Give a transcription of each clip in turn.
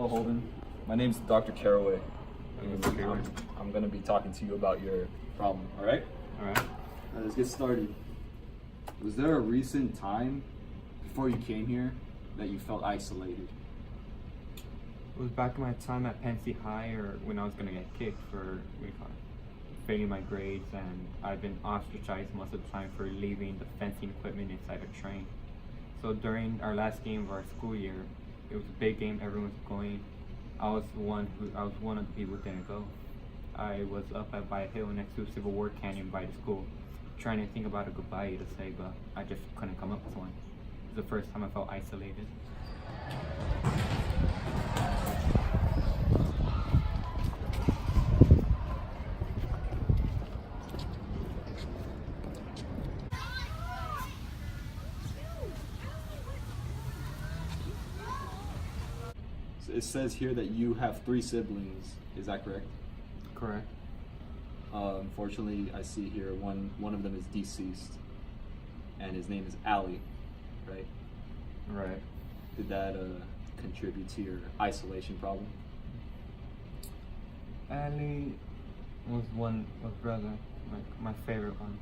Hello, Holden. My name's Dr. Caraway. I'm going to be talking to you about your problem, all right? All right. Let's get started. Was there a recent time before you came here that you felt isolated? It was back in my time at Penn State High, or when I was gonna get kicked for what do you call it, failing my grades, and I've been ostracized most of the time for leaving the fencing equipment inside a train. So during our last game of our school year, it was a big game. Everyone was going. I was one of the people who didn't go. I was up by a hill next to a Civil War canyon by the school, trying to think about a goodbye to say, but I just couldn't come up with one. It was the first time I felt isolated. So it says here that you have 3 siblings. Is that correct? Correct. Unfortunately, I see here one of them is deceased, and his name is Ali, right? Right. Did that contribute to your isolation problem? Ali was brother, like my favorite one.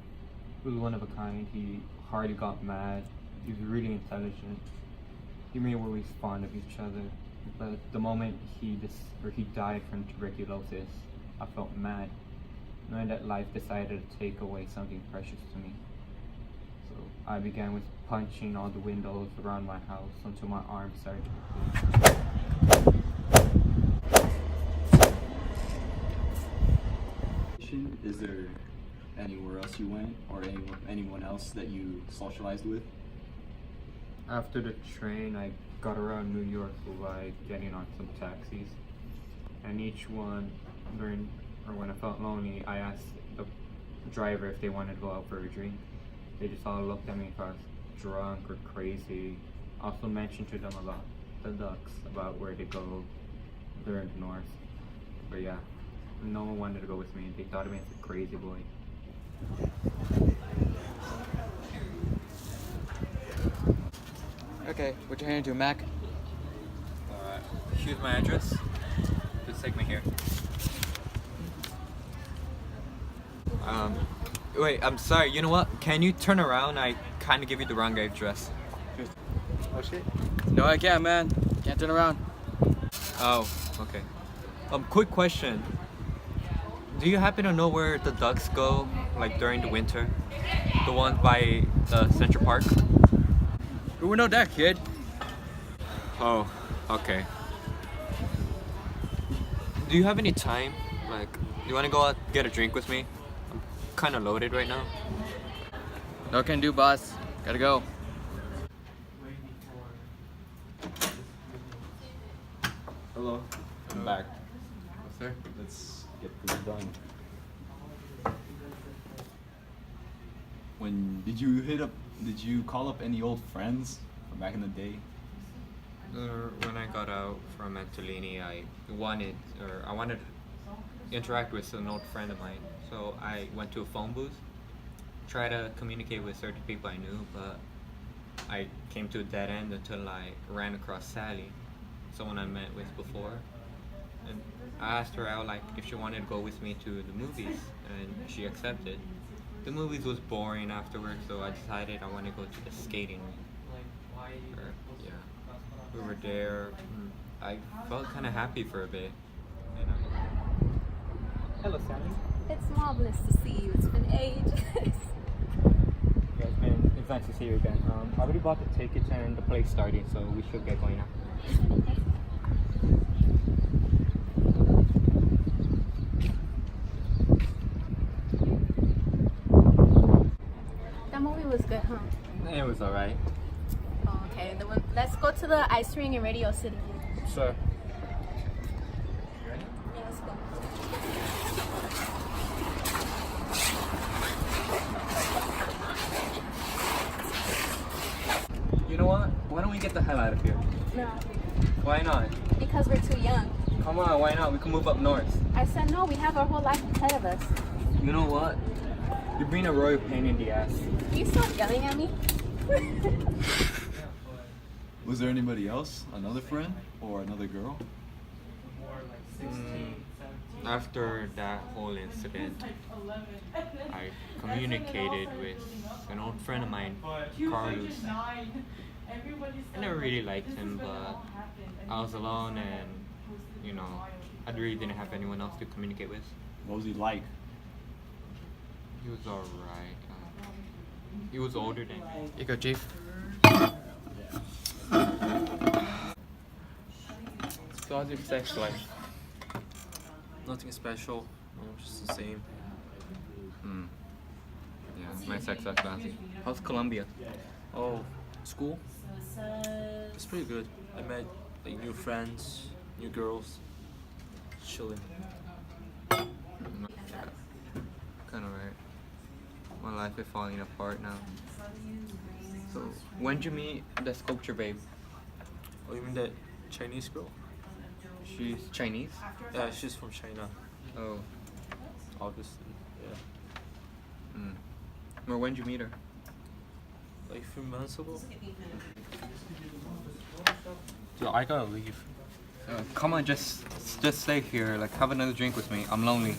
He was one of a kind. He hardly got mad. He was really intelligent. He made we was fond of each other. But the moment he died from tuberculosis, I felt mad, knowing that life decided to take away something precious to me. So I began with punching all the windows around my house until my arms started to bleed. Is there anywhere else you went, or anyone else that you socialized with? After the train, I got around New York by getting on some taxis, and each one, when I felt lonely, I asked the driver if they wanted to go out for a drink. They just all looked at me if I was drunk or crazy. I also mentioned to them about the ducks, about where they go during the north. But yeah, no one wanted to go with me. They thought of me as a crazy boy. Okay, what you heading to, Mac? Alright, here's my address. Just take me here. Wait, I'm sorry, you know what? Can you turn around? I kind of give you the wrong address. Oh shit. No, I can't, man. Can't turn around. Oh, okay. Quick question. Do you happen to know where the ducks go, like during the winter? The ones by Central Park? We know that, kid. Oh, okay. Do you have any time? Like, do you want to go out get a drink with me? I'm kind of loaded right now. No can do, boss. Gotta go. Hello. I'm back. Yes, sir. Let's get this done. Did you call up any old friends from back in the day? When I got out from Antolini, I wanted to interact with an old friend of mine. So I went to a phone booth, tried to communicate with certain people I knew, but I came to a dead end until I ran across Sally, someone I met with before. And I asked her out, like, if she wanted to go with me to the movies, and she accepted. The movies was boring afterwards, so I decided I want to go to the skating rink. Yeah, we were there. I felt kind of happy for a bit. Hello, Sally. It's marvelous to see you. It's been ages. Yeah, it's nice to see you again. I already bought the tickets and the play's starting, so we should get going now. That movie was good, huh? It was alright. Oh, okay. Let's go to the ice rink in Radio City. Sure. Yeah, let's go. You know what? Why don't we get the hell out of here? No, Why not? because we're too young. Come on, why not? We can move up north. I said no, we have our whole life ahead of us. You know what? You're being a royal pain in the ass. Can you stop yelling at me? Was there anybody else? Another friend? Or another girl? After that whole incident, I communicated with an old friend of mine, Carlos. I never really liked him, but I was alone and, I really didn't have anyone else to communicate with. What was he like? He was alright. He was older than me. You go, Chief. So how's your sex life? Nothing special, just the same. Yeah, my sex life classy. How's Colombia? Oh, school? It's pretty good. I met like new friends, new girls, chilling. Yeah, kind of right. My life is falling apart now. So, when'd you meet the sculpture babe? Oh, you mean that Chinese girl? She's Chinese? Yeah, she's from China, Oh. obviously. Yeah. Or when'd you meet her? Like a few months ago. Yo, I gotta leave. Come on, just stay here. Like, have another drink with me. I'm lonely.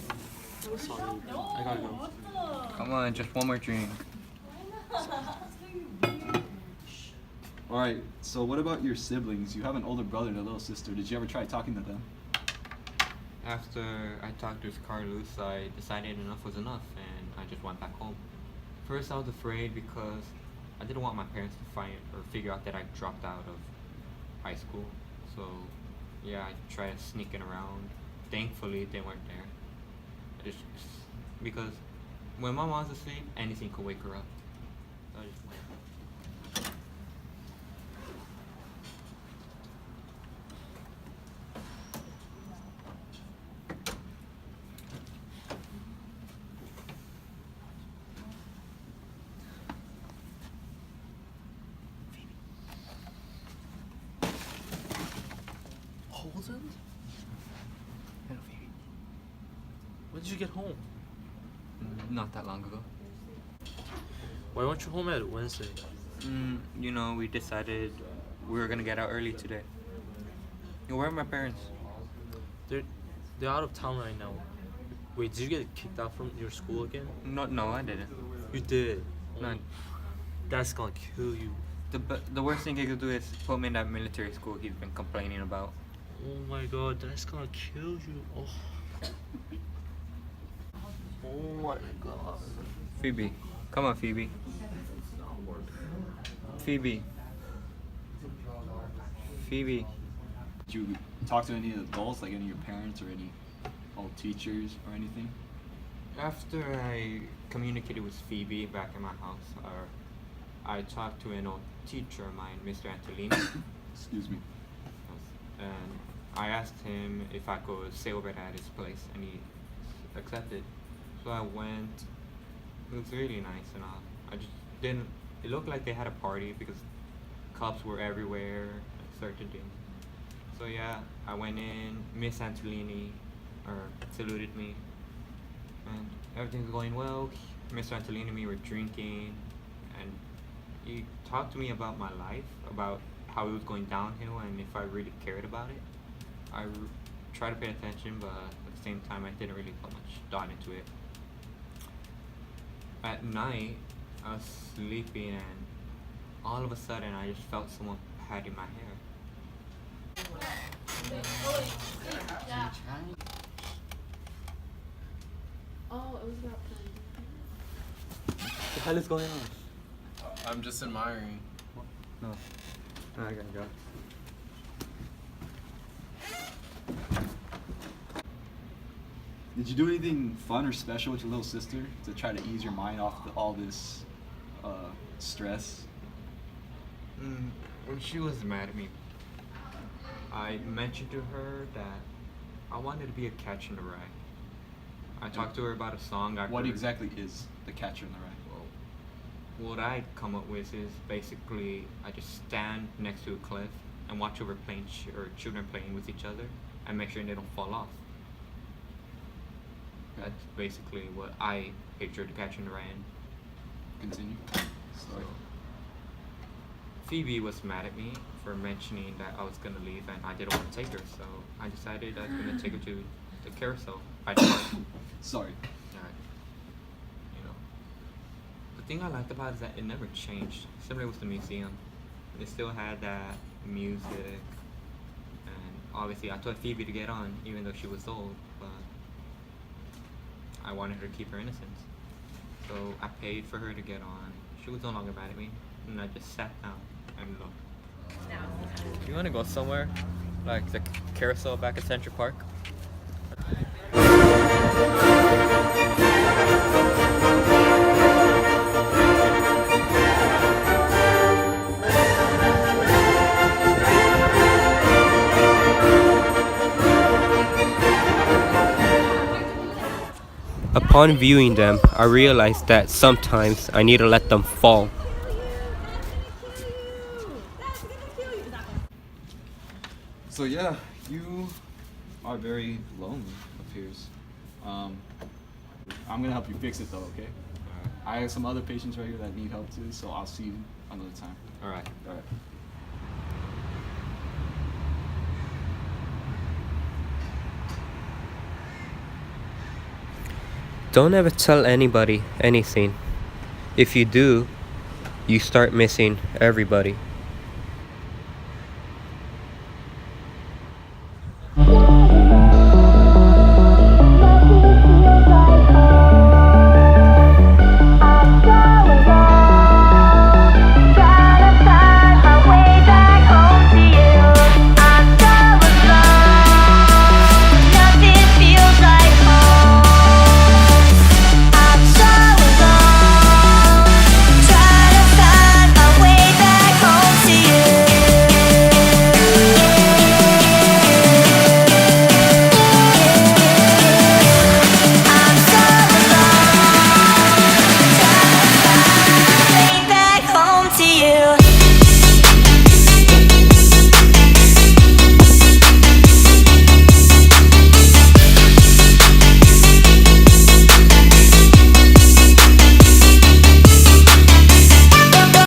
Sorry, I gotta go. Come on, just one more drink. All right. So what about your siblings? You have an older brother and a little sister. Did you ever try talking to them? After I talked with Carlos, I decided enough was enough, and I just went back home. First, I was afraid because I didn't want my parents to find or figure out that I dropped out of high school. So, yeah, I tried sneaking around. Thankfully, they weren't there. Because when my mom's asleep, anything could wake her up. So I just went. Holden? When did you get home? Not that long ago. Why weren't you home at Wednesday? We decided we were gonna get out early today. Where are my parents? They're out of town right now. Wait, did you get kicked out from your school again? No, I didn't. You did. No. That's gonna kill you. The worst thing he could do is put me in that military school he's been complaining about. Oh my god, that's gonna kill you. Oh. Oh my god. Phoebe, come on, Phoebe. Phoebe. Phoebe. Did you talk to any adults, like any of your parents or any old teachers or anything? After I communicated with Phoebe back in my house, I talked to an old teacher of mine, Mr. Antolini, Excuse me. and I asked him if I could stay over at his place, and he accepted. So I went. It was really nice, and I just didn't. It looked like they had a party because cups were everywhere, and certain things. So yeah, I went in. Miss Antolini, saluted me, and everything's going well. Mr. Antolini and me were drinking, and he talked to me about my life, about how it was going downhill, and if I really cared about it. I tried to pay attention, but at the same time, I didn't really put much thought into it. At night, I was sleeping, and all of a sudden, I just felt someone patting my hair. Oh, it was about What the hell is going on? I'm just admiring. No, I gotta go. Did you do anything fun or special with your little sister to try to ease your mind off all this stress? When she was mad at me, I mentioned to her that I wanted to be a Catcher in the Rye. I talked to her about a song I What heard. exactly is the Catcher in the Rye? Well, what I come up with is basically I just stand next to a cliff and watch over children playing with each other and make sure they don't fall off. That's basically what I pictured the Catcher in the Rye in. Continue. Sorry. Phoebe was mad at me for mentioning that I was gonna leave and I didn't want to take her, so I decided I was gonna take her to the carousel by the park. Sorry. Alright. You know, the thing I liked about it is that it never changed. Similar with the museum, it still had that music, and obviously I told Phoebe to get on, even though she was old, but I wanted her to keep her innocence. So I paid for her to get on. She was no longer mad at me, and I just sat down and looked. You want to go somewhere like the carousel back at Central Park? Upon viewing them, I realized that sometimes I need to let them fall. So yeah, you are very lonely, appears. I'm gonna help you fix it though, okay? I have some other patients right here that need help too, so I'll see you another time. Alright. Alright. Don't ever tell anybody anything. If you do, you start missing everybody.